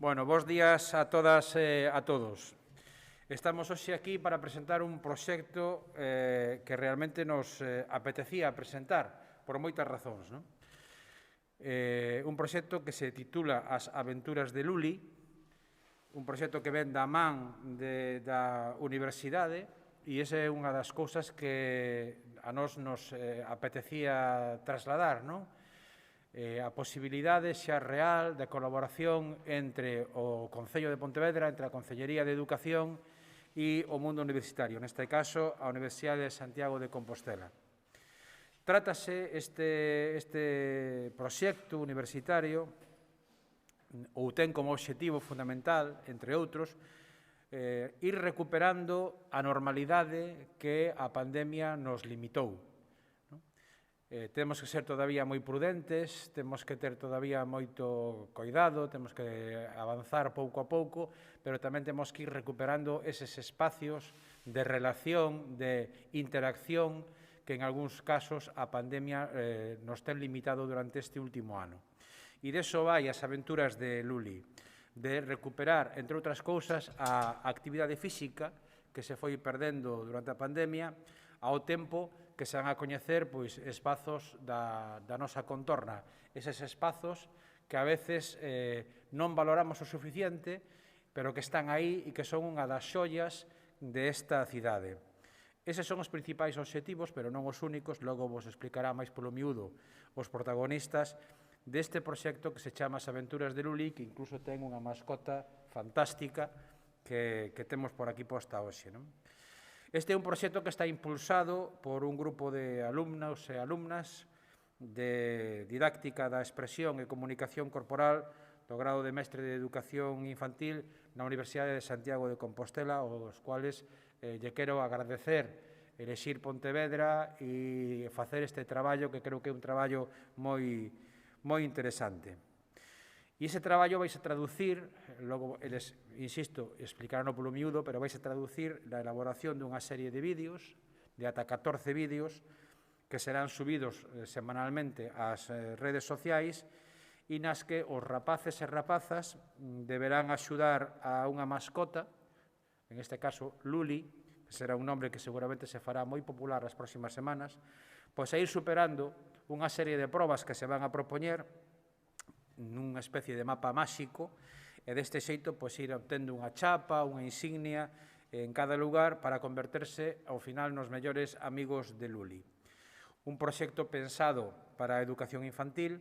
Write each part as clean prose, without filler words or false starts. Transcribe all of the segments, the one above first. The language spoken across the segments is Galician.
Bueno, bos días a todas e a todos. Estamos hoxe aquí para presentar un proxecto que realmente nos apetecía presentar por moitas razóns. Un proxecto que se titula As aventuras de Luli, un proxecto que ven da man da Universidade, e esa é unha das cousas que a nós nos apetecía trasladar, non? A posibilidade xa real de colaboración entre o Concello de Pontevedra, entre a Concellería de Educación e o mundo universitario, neste caso a Universidade de Santiago de Compostela. Trátase este proxecto universitario, ou ten como obxectivo fundamental, entre outros, ir recuperando a normalidade que a pandemia nos limitou. Temos que ser todavía moi prudentes, temos que ter todavía moito cuidado, temos que avanzar pouco a pouco, pero tamén temos que ir recuperando eses espacios de relación, de interacción, que en algúns casos a pandemia nos ten limitado durante este último ano. E deso vai as aventuras de Luli, de recuperar, entre outras cousas, a actividade física que se foi perdendo durante a pandemia, ao tempo que se van a coñecer espazos da nosa contorna, eses espazos que a veces non valoramos o suficiente, pero que están aí e que son unha das xollas desta cidade. Eses son os principais obxectivos, pero non os únicos, logo vos explicará máis polo miúdo os protagonistas deste proxecto que se chama As aventuras de Luli, que incluso ten unha mascota fantástica que temos por aquí posta hoxe. Este é un proxecto que está impulsado por un grupo de alumnos e alumnas de didáctica da expresión e comunicación corporal do grado de mestre de Educación Infantil na Universidade de Santiago de Compostela, aos cuales lle quero agradecer elexir Pontevedra e facer este traballo que creo que é un traballo moi interesante. E ese traballo vais a traducir, logo eles, insisto, explicarán polo miúdo, pero vais a traducir na elaboración dunha serie de vídeos, de ata 14 vídeos, que serán subidos semanalmente ás redes sociais e nas que os rapaces e rapazas deberán axudar a unha mascota, en este caso Luli, que será un nombre que seguramente se fará moi popular as próximas semanas, pois a ir superando unha serie de probas que se van a propoñer nunha especie de mapa máxico e deste xeito ir obtendo unha chapa, unha insignia en cada lugar para converterse ao final nos mellores amigos de Luli. Un proxecto pensado para a educación infantil,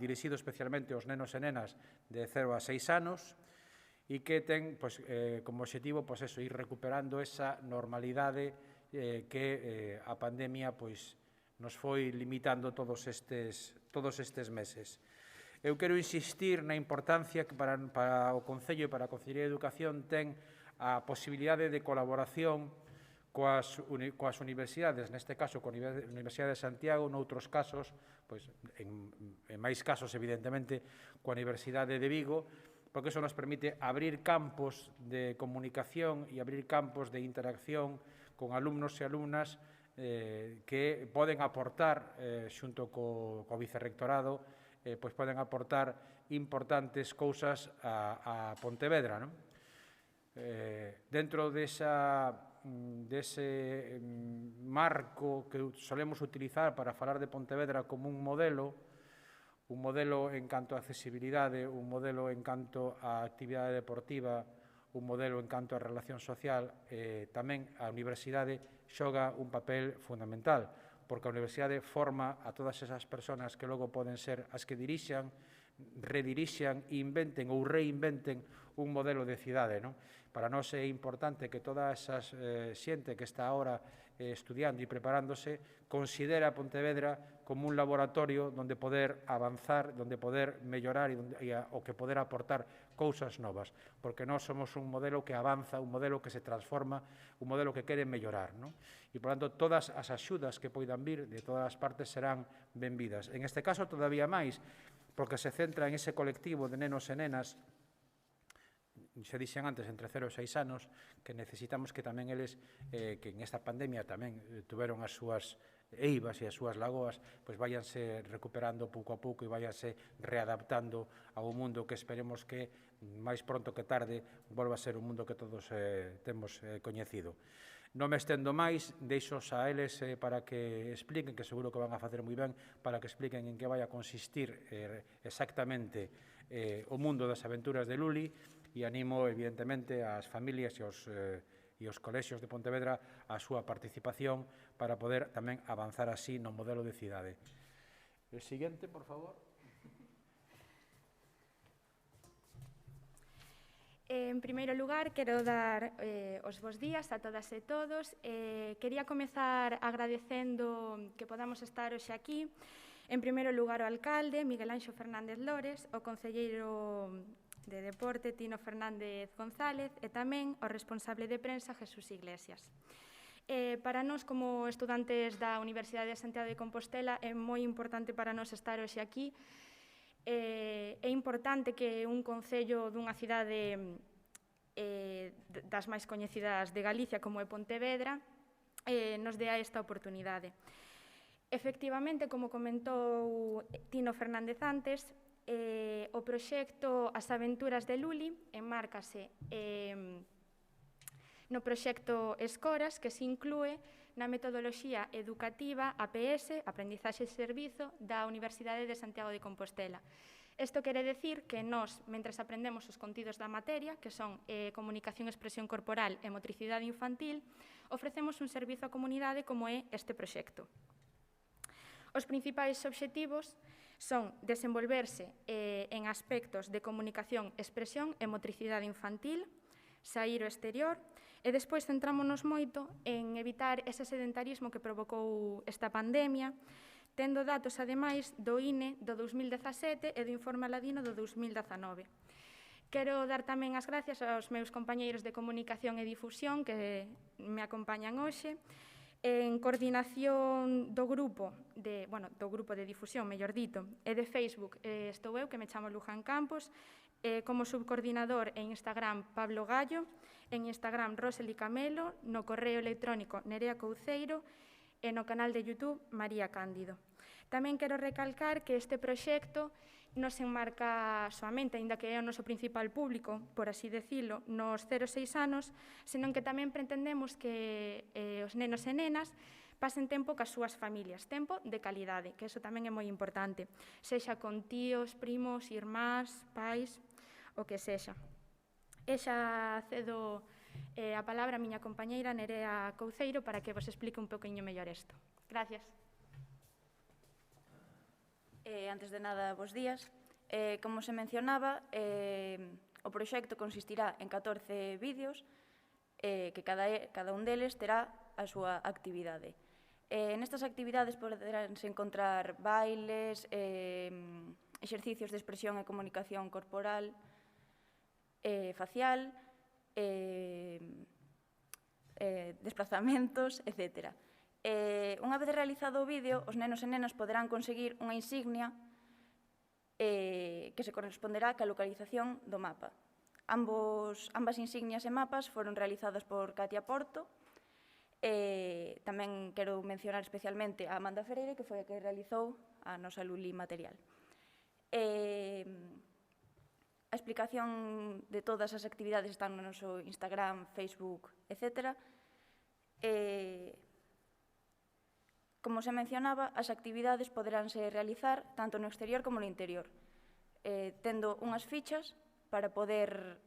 dirixido especialmente aos nenos e nenas de 0 a 6 anos e que ten como obxectivo ir recuperando esa normalidade que a pandemia nos foi limitando todos estes meses. Eu quero insistir na importancia que para o Concello e para a Concellería de Educación ten a posibilidade de colaboración coas universidades, neste caso coa Universidade de Santiago, noutros casos, en máis casos evidentemente, coa Universidade de Vigo, porque iso nos permite abrir campos de comunicación e abrir campos de interacción con alumnos e alumnas que poden aportar, xunto co vicerrectorado, poden aportar importantes cousas a Pontevedra. Dentro dese marco que solemos utilizar para falar de Pontevedra como un modelo en canto a accesibilidade, un modelo en canto a actividade deportiva, un modelo en canto a relación social, tamén a universidade xoga un papel fundamental, porque a universidade forma a todas esas persoas que logo poden ser as que dirixan, redirixan, inventen ou reinventen un modelo de cidade. Para nós é importante que toda esa xente que está agora estudiando e preparándose considere a Pontevedra como un laboratorio onde poder avanzar, onde poder mellorar e o que poder aportar cousas novas, porque nós somos un modelo que avanza, un modelo que se transforma, un modelo que quere mellorar. E, por tanto, todas as axudas que poidan vir de todas as partes serán benvidas. En este caso, todavía máis, porque se centra en ese colectivo de nenos e nenas, xa dixen antes, entre 0 e 6 anos, que necesitamos que tamén eles, que en esta pandemia tamén tuveron as súas eivas e as súas lagoas pois váyanse recuperando pouco a pouco e váyanse readaptando ao mundo que esperemos que máis pronto que tarde volva a ser o mundo que todos temos coñecido. Non me estendo máis, deixos a eles para que expliquen, que seguro que van a facer moi ben, para que expliquen en que vai a consistir exactamente o mundo das aventuras de Luli, e animo, evidentemente, ás familias e os colexios de Pontevedra a súa participación para poder tamén avanzar así no modelo de cidade. O seguinte, por favor. En primeiro lugar, quero dar os bos días a todas e todos. Quería comezar agradecendo que podamos estar hoxe aquí. En primeiro lugar, o alcalde, Miguel Anxo Fernández Lores, o concelleiro de Deporte, Tino Fernández González, e tamén o responsable de prensa, Jesús Iglesias. Para nós, como estudantes da Universidade de Santiago de Compostela, é moi importante para nós estar hoxe aquí. É importante que un concello dunha cidade das máis coñecidas de Galicia, como é Pontevedra, nos dea esta oportunidade. Efectivamente, como comentou Tino Fernández antes, o proxecto As Aventuras de Luli enmárcase no proxecto Escoras, que se inclúe na metodoloxía educativa APS, Aprendizaxe e Servizo, da Universidade de Santiago de Compostela. Isto quere decir que nós, mentres aprendemos os contidos da materia, que son comunicación, expresión corporal e motricidade infantil, ofrecemos un servizo á comunidade como é este proxecto. Os principais obxectivos son desenvolverse en aspectos de comunicación, expresión e motricidade infantil, saír ao exterior, e despois centrámonos moito en evitar ese sedentarismo que provocou esta pandemia, tendo datos, ademais, do INE do 2017 e do Informe Aladino do 2019. Quero dar tamén as gracias aos meus compañeiros de Comunicación e Difusión que me acompañan hoxe, en coordinación do grupo de difusión, mellor dito, e de Facebook estou eu, que me chamo Luján Campos, como subcoordinador en Instagram Pablo Gallo, en Instagram Roseli Camelo, no correo electrónico Nerea Couceiro e no canal de YouTube María Cándido. Tamén quero recalcar que este proxecto non se enmarca soamente, aínda que é o noso principal público, por así decirlo, nos 0-6 anos, senón que tamén pretendemos que os nenos e nenas pasen tempo cas súas familias, tempo de calidade, que iso tamén é moi importante, sexa con tíos, primos, irmás, pais, o que sexa. E xa cedo a palabra a miña compañeira Nerea Couceiro para que vos explique un poquinho mellor isto. Gracias. Antes de nada, bos días. Como se mencionaba, o proxecto consistirá en 14 vídeos que cada un deles terá a súa actividade. Nestas actividades poderánse encontrar bailes, exercicios de expresión e comunicación corporal, facial, desplazamentos, etc. Unha vez realizado o vídeo, os nenos e nenas poderán conseguir unha insignia que se corresponderá ca localización do mapa. Ambas insignias e mapas foron realizadas por Katia Porto. Tamén quero mencionar especialmente a Amanda Ferreira, que foi a que realizou a nosa Luli material. A explicación de todas as actividades están no noso Instagram, Facebook, etc. Como se mencionaba, as actividades poderánse realizar tanto no exterior como no interior, tendo unhas fichas para poder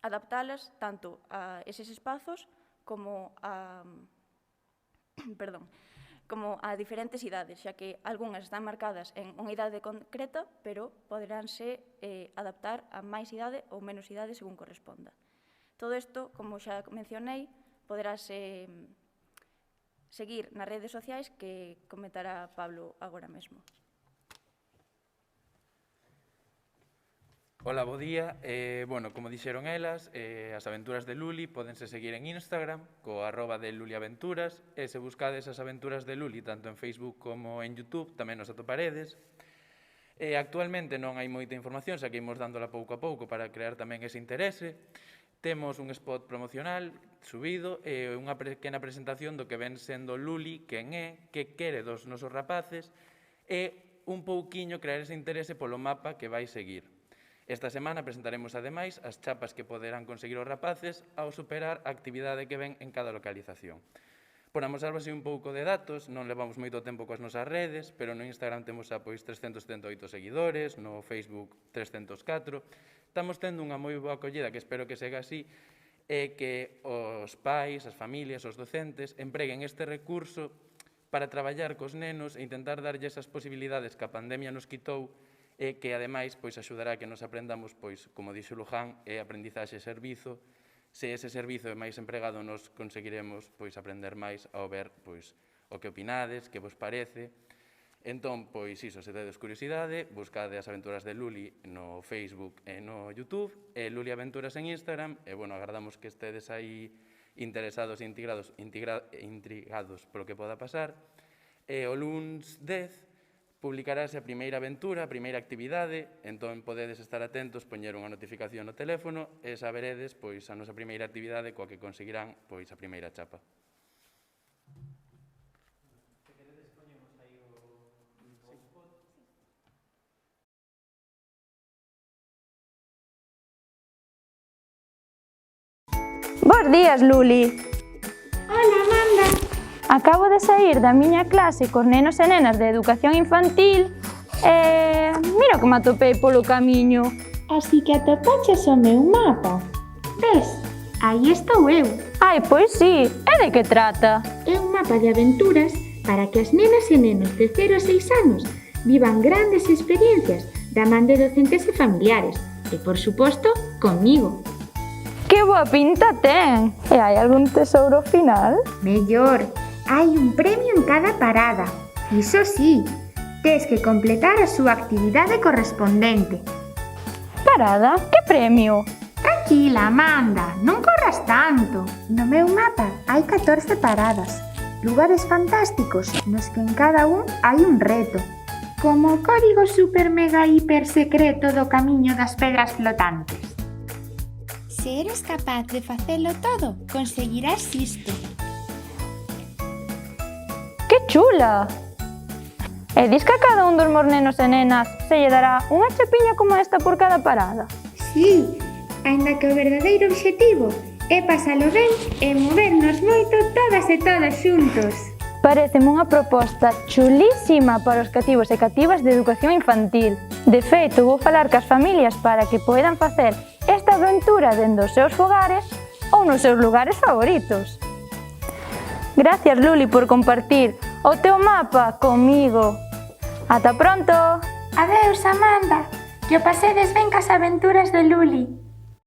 adaptalas tanto a eses espazos como a diferentes idades, xa que algunhas están marcadas en unha idade concreta, pero poderánse adaptar a máis idade ou menos idade según corresponda. Todo isto, como xa mencionei, poderase seguir nas redes sociais que comentará Pablo agora mesmo. Ola, bo día. Como dixeron elas, as aventuras de Luli pódense seguir en Instagram co @ de luliaventuras, e se buscades as aventuras de Luli tanto en Facebook como en YouTube tamén nos atoparedes. Actualmente non hai moita información, xa que imos dándola pouco a pouco para crear tamén ese interese, temos un spot promocional subido e unha pequena presentación do que ven sendo Luli, quen é, que quere dos nosos rapaces e un pouquiño crear ese interese polo mapa que vai seguir. Esta semana presentaremos ademais as chapas que poderán conseguir os rapaces ao superar a actividade que ven en cada localización. Por amosarvos un pouco de datos, non levamos moito tempo coas nosas redes, pero no Instagram temos a 378 seguidores, no Facebook 304. Estamos tendo unha moi boa acollida, que espero que sega así, e que os pais, as familias, os docentes empreguen este recurso para traballar cos nenos e intentar darlle esas posibilidades que a pandemia nos quitou e que, ademais, axudará a que nos aprendamos, como dixo Luján, aprendizaxe e servizo. Se ese servizo é máis empregado, nos conseguiremos aprender máis ao ver o que opinades, que vos parece. Entón, iso, se tedes curiosidade, buscade as aventuras de Luli no Facebook e no YouTube, e Luli Aventuras en Instagram, e, agardamos que estedes aí interesados e intrigados polo que poda pasar. E o luns 10 publicarase a primeira aventura, a primeira actividade, entón podedes estar atentos, poñer unha notificación no teléfono e saberedes a nosa primeira actividade coa que conseguirán a primeira chapa. Bos días, Luli. Hola, Amanda. Acabo de saír da miña clase cos nenos e nenas de educación infantil e mira que me atopei polo camiño. Así que atopaches o meu mapa. Ves, aí estou eu. Ai, pois sí, e de que trata? É un mapa de aventuras para que as nenas e nenos de 0 a 6 anos vivan grandes experiencias da man de docentes e familiares e, por suposto, conmigo. Que boa pinta ten! E hai algún tesouro final? Mellor, hai un premio en cada parada. Iso sí, tes que completar a súa actividade correspondente. Parada? Que premio? Tranquila, Amanda, non corras tanto. No meu mapa hai 14 paradas, lugares fantásticos nos que en cada un hai un reto, como o código super mega hiper secreto do camiño das pedras flotantes. Se eres capaz de facelo todo, conseguirás isto. Que chula! E dis que a cada un dos meus nenos e nenas se lle dará unha chapiña como esta por cada parada? Sí, aínda que o verdadeiro obxectivo é pasalo ben e movernos moito todas e todos xuntos. Pareceme unha proposta chulísima para os cativos e cativas de educación infantil. De feito, vou falar cas familias para que poidan facer esta aventura dende os seus fogares ou nos seus lugares favoritos. Gracias, Luli, por compartir o teu mapa comigo. Ata pronto! Adeus, Amanda, que o pasedes ben cas aventuras de Luli.